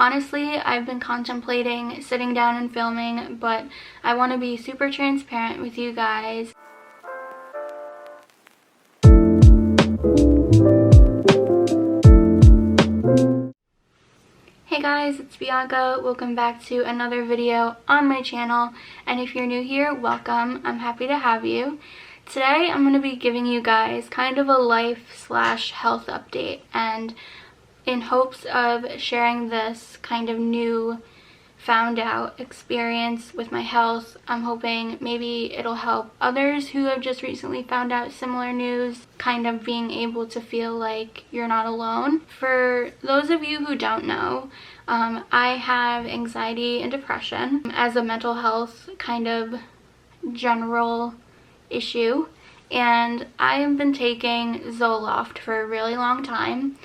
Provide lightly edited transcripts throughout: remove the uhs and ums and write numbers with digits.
Honestly, I've been contemplating sitting down and filming, but I want to be super transparent with you guys. Hey guys, it's Bianca. Welcome back to another video on my channel, and if you're new here, welcome. I'm happy to have you. Today I'm going to be giving you guys kind of a life/health update, and in hopes of sharing this kind of new found out experience with my health. I'm hoping maybe it'll help others who have just recently found out similar news, kind of being able to feel like you're not alone. For those of you who don't know, I have anxiety and depression as a mental health kind of general issue, and I have been taking Zoloft for a really long time.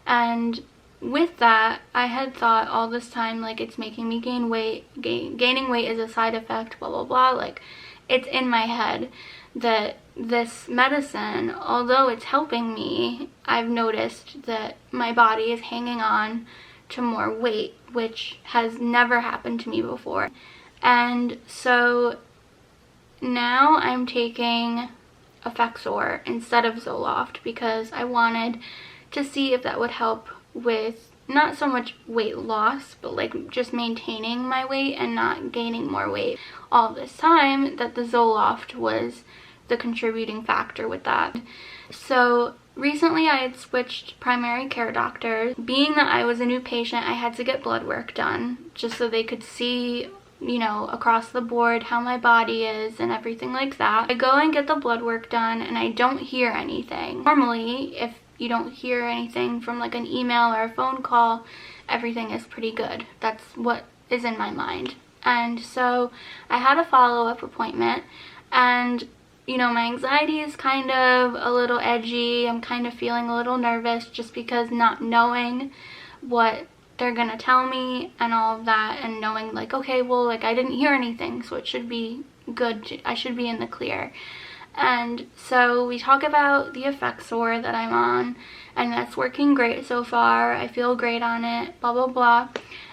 And with that, I had thought all this time, like, it's making me gain weight. Gaining weight is a side effect, blah, blah, blah. Like, it's in my head that this medicine, although it's helping me, I've noticed that my body is hanging on to more weight, which has never happened to me before. And so now I'm taking Effexor instead of Zoloft because I wanted to see if that would help with not so much weight loss, but like just maintaining my weight and not gaining more weight. All this time that the Zoloft was the contributing factor with that. So recently I had switched primary care doctors. Being that I was a new patient, I had to get blood work done just so they could see, you know, across the board how my body is and everything like that. I go and get the blood work done and I don't hear anything. Normally, if you don't hear anything from like an email or a phone call, everything is pretty good. That's what is in my mind. And so I had a follow-up appointment, and you know, my anxiety is kind of a little edgy. I'm kind of feeling a little nervous just because not knowing what they're gonna tell me and all of that, and knowing like, okay, well, like I didn't hear anything, so it should be good. I should be in the clear. And so we talk about the Effexor that I'm on, and that's working great so far. I feel great on it, blah, blah, blah.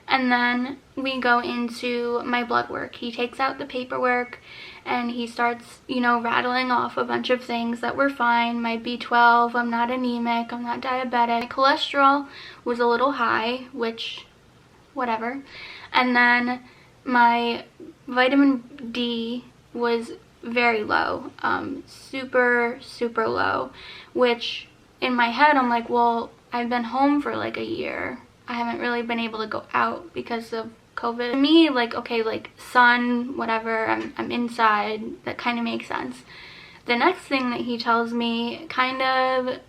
And then we go into my blood work. He takes out the paperwork and he starts, you know, rattling off a bunch of things that were fine. My B12, I'm not anemic, I'm not diabetic. My cholesterol was a little high, which, whatever. And then my vitamin D was very low, super low, which in my head I'm like, well, I've been home for like a year. I haven't really been able to go out because of COVID. To me, like, okay, like sun, whatever, I'm inside, that kind of makes sense. The next thing that he tells me kind of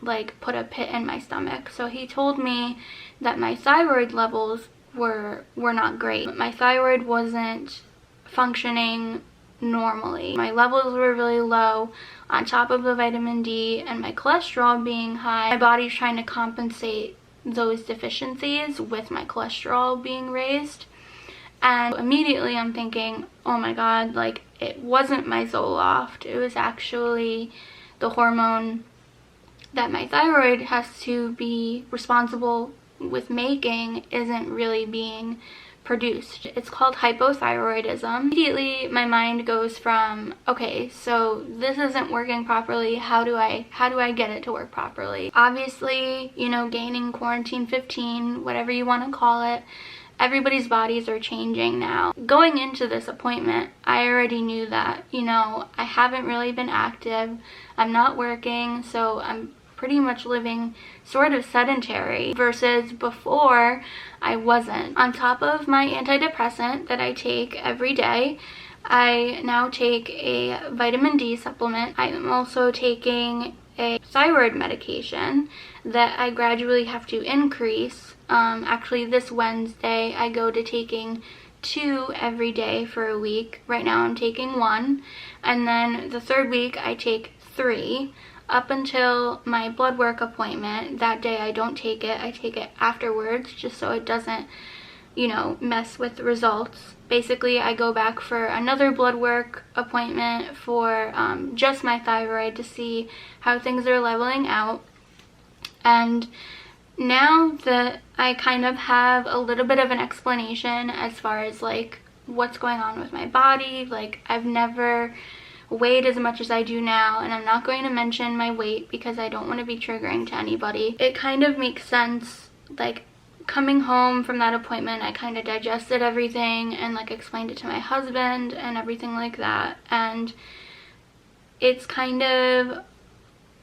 like put a pit in my stomach. So he told me that my thyroid levels were not great. My thyroid wasn't functioning normally. My levels were really low on top of the vitamin D and my cholesterol being high. My body's trying to compensate those deficiencies with my cholesterol being raised. And immediately I'm thinking, oh my god, like it wasn't my Zoloft. It was actually the hormone that my thyroid has to be responsible with making isn't really being produced. It's called hypothyroidism. Immediately my mind goes from, okay, so this isn't working properly. How do I get it to work properly? Obviously, you know, gaining quarantine 15, whatever you want to call it, everybody's bodies are changing now. Going into this appointment, I already knew that, you know, I haven't really been active. I'm not working, so I'm pretty much living sort of sedentary, versus before I wasn't. On top of my antidepressant that I take every day, I now take a vitamin D supplement. I am also taking a thyroid medication that I gradually have to increase. Actually this Wednesday I go to taking 2 every day for a week. Right now I'm taking 1, and then the third week I take 3. Up until my blood work appointment. That day I don't take it. I take it afterwards just so it doesn't, you know, mess with the results. Basically, I go back for another blood work appointment for just my thyroid to see how things are leveling out. And now that I kind of have a little bit of an explanation as far as like what's going on with my body, like I've never weighed as much as I do now, and I'm not going to mention my weight because I don't want to be triggering to anybody. It kind of makes sense. Like coming home from that appointment, I kind of digested everything and like explained it to my husband and everything like that, and it's kind of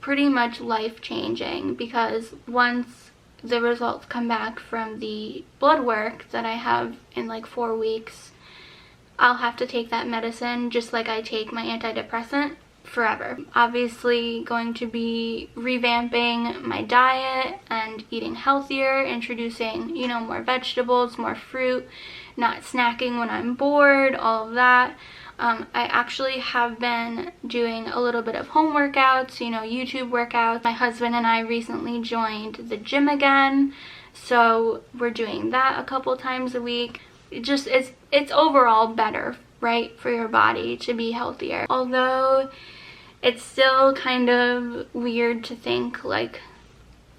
pretty much life-changing because once the results come back from the blood work that I have in like 4 weeks, I'll have to take that medicine just like I take my antidepressant forever. Obviously going to be revamping my diet and eating healthier, introducing, you know, more vegetables, more fruit, not snacking when I'm bored, all of that. I actually have been doing a little bit of home workouts, you know, YouTube workouts. My husband and I recently joined the gym again, so we're doing that a couple times a week. It's overall better, right, for your body to be healthier. Although it's still kind of weird to think, like,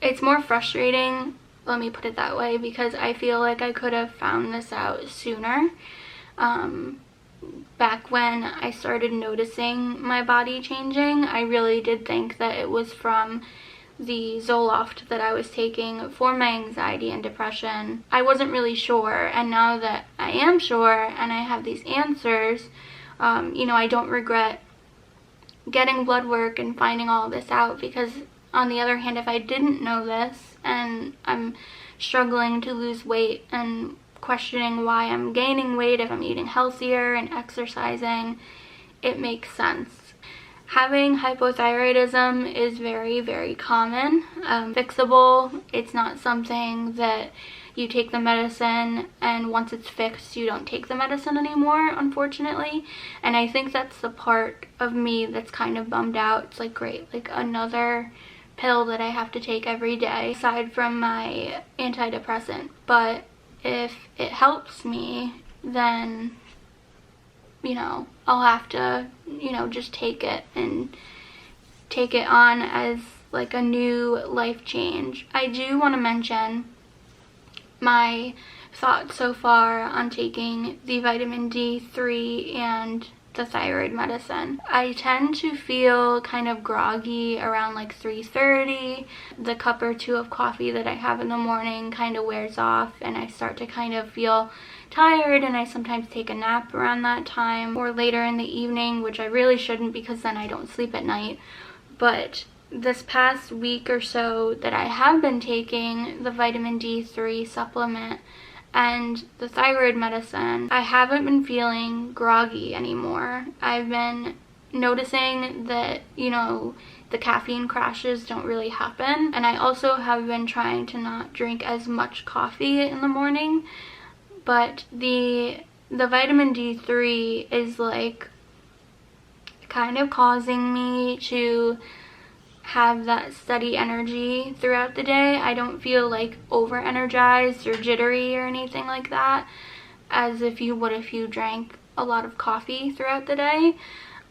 it's more frustrating, let me put it that way, because I feel like I could have found this out sooner. Back when I started noticing my body changing, I really did think that it was from the Zoloft that I was taking for my anxiety and depression. I wasn't really sure, and now that I am sure and I have these answers, you know, I don't regret getting blood work and finding all of this out, because on the other hand, if I didn't know this and I'm struggling to lose weight and questioning why I'm gaining weight if I'm eating healthier and exercising, it makes sense. Having hypothyroidism is very, very common, fixable. It's not something that you take the medicine and once it's fixed you don't take the medicine anymore, unfortunately. And I think that's the part of me that's kind of bummed out. It's like, great, like another pill that I have to take every day aside from my antidepressant. But if it helps me, then, you know, I'll have to, you know, just take it and take it on as like a new life change. I do want to mention my thoughts so far on taking the vitamin D3 and the thyroid medicine. I tend to feel kind of groggy around like 3:30. The cup or two of coffee that I have in the morning kind of wears off and I start to kind of feel tired, and I sometimes take a nap around that time or later in the evening, which I really shouldn't because then I don't sleep at night. But this past week or so that I have been taking the vitamin D3 supplement and the thyroid medicine, I haven't been feeling groggy anymore. I've been noticing that, you know, the caffeine crashes don't really happen, and I also have been trying to not drink as much coffee in the morning. But the vitamin D3 is like kind of causing me to have that steady energy throughout the day. I don't feel like over energized or jittery or anything like that, as if you would if you drank a lot of coffee throughout the day.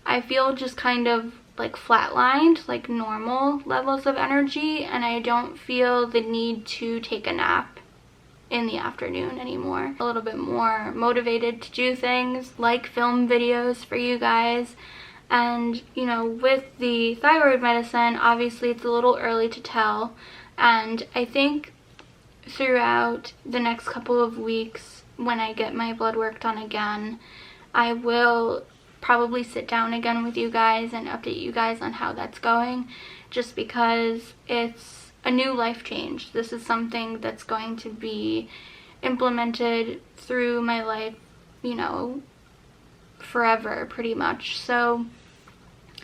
I feel just kind of like flatlined, like normal levels of energy, and I don't feel the need to take a nap in the afternoon anymore. A little bit more motivated to do things like film videos for you guys. And, you know, with the thyroid medicine, obviously it's a little early to tell, and I think throughout the next couple of weeks when I get my blood work done again, I will probably sit down again with you guys and update you guys on how that's going, just because it's a new life change. This is something that's going to be implemented through my life, you know, forever pretty much. So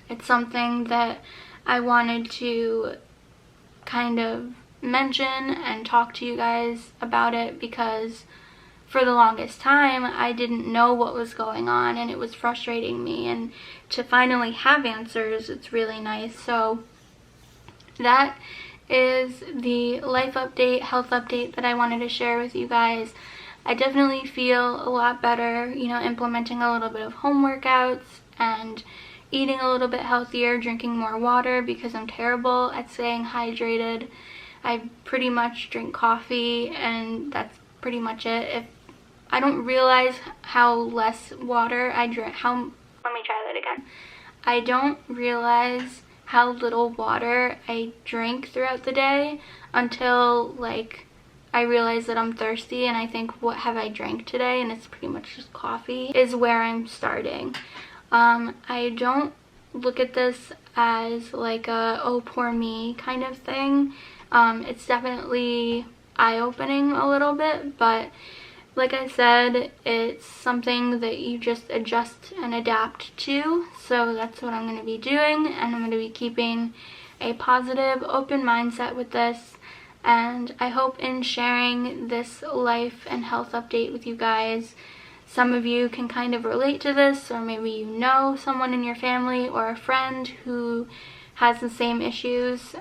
it's something that I wanted to kind of mention and talk to you guys about it, because for the longest time I didn't know what was going on and it was frustrating me, and to finally have answers, it's really nice. So that is the life update, health update that I wanted to share with you guys. I definitely feel a lot better, you know, implementing a little bit of home workouts and eating a little bit healthier, drinking more water because I'm terrible at staying hydrated. I pretty much drink coffee, and that's pretty much it. If I don't realize how less water I drink, let me try that again. I don't realize how little water I drink throughout the day until like I realize that I'm thirsty and I think, what have I drank today? And it's pretty much just coffee is where I'm starting. I don't look at this as like a, oh, poor me kind of thing. It's definitely eye-opening a little bit, but like I said, it's something that you just adjust and adapt to. So that's what I'm going to be doing, and I'm going to be keeping a positive, open mindset with this. And I hope in sharing this life and health update with you guys, some of you can kind of relate to this, or maybe you know someone in your family or a friend who has the same issues.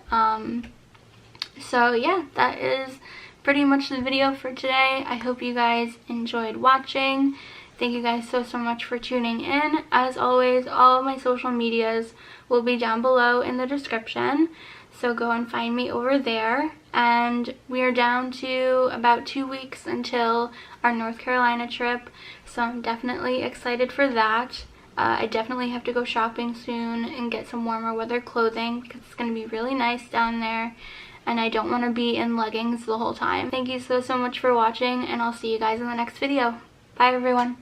So yeah, that is pretty much the video for today. I hope you guys enjoyed watching. Thank you guys so much for tuning in. As always, all of my social medias will be down below in the description, so go and find me over there. And we are down to about 2 weeks until our North Carolina trip, so I'm definitely excited for that. I definitely have to go shopping soon and get some warmer weather clothing because it's going to be really nice down there, and I don't want to be in leggings the whole time. Thank you so much for watching, and I'll see you guys in the next video. Bye everyone.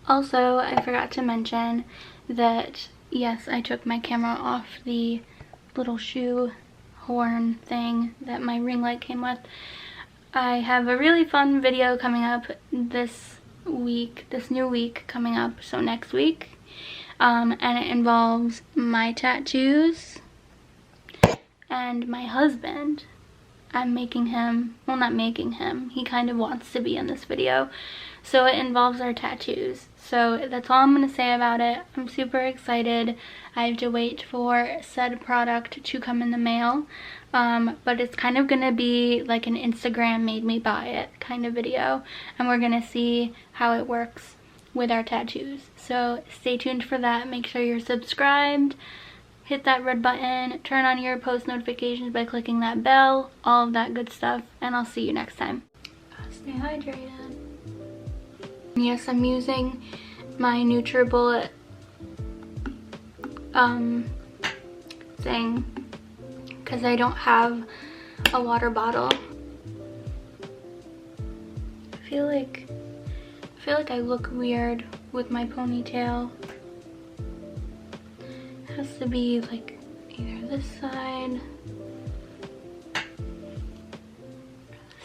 Also, I forgot to mention that, yes, I took my camera off the little shoe horn thing that my ring light came with. I have a really fun video coming up this week, this new week coming up, so next week. And it involves my tattoos and my husband. I'm making him, well, not making him, he kind of wants to be in this video. So it involves our tattoos. So that's all I'm going to say about it. I'm super excited. I have to wait for said product to come in the mail. But it's kind of going to be like an Instagram made me buy it kind of video. And we're going to see how it works with our tattoos. So stay tuned for that. Make sure you're subscribed. Hit that red button, turn on your post notifications by clicking that bell, all of that good stuff, and I'll see you next time. Stay hydrated. Yes, I'm using my NutriBullet thing because I don't have a water bottle. I feel like I look weird with my ponytail. Has to be like either this side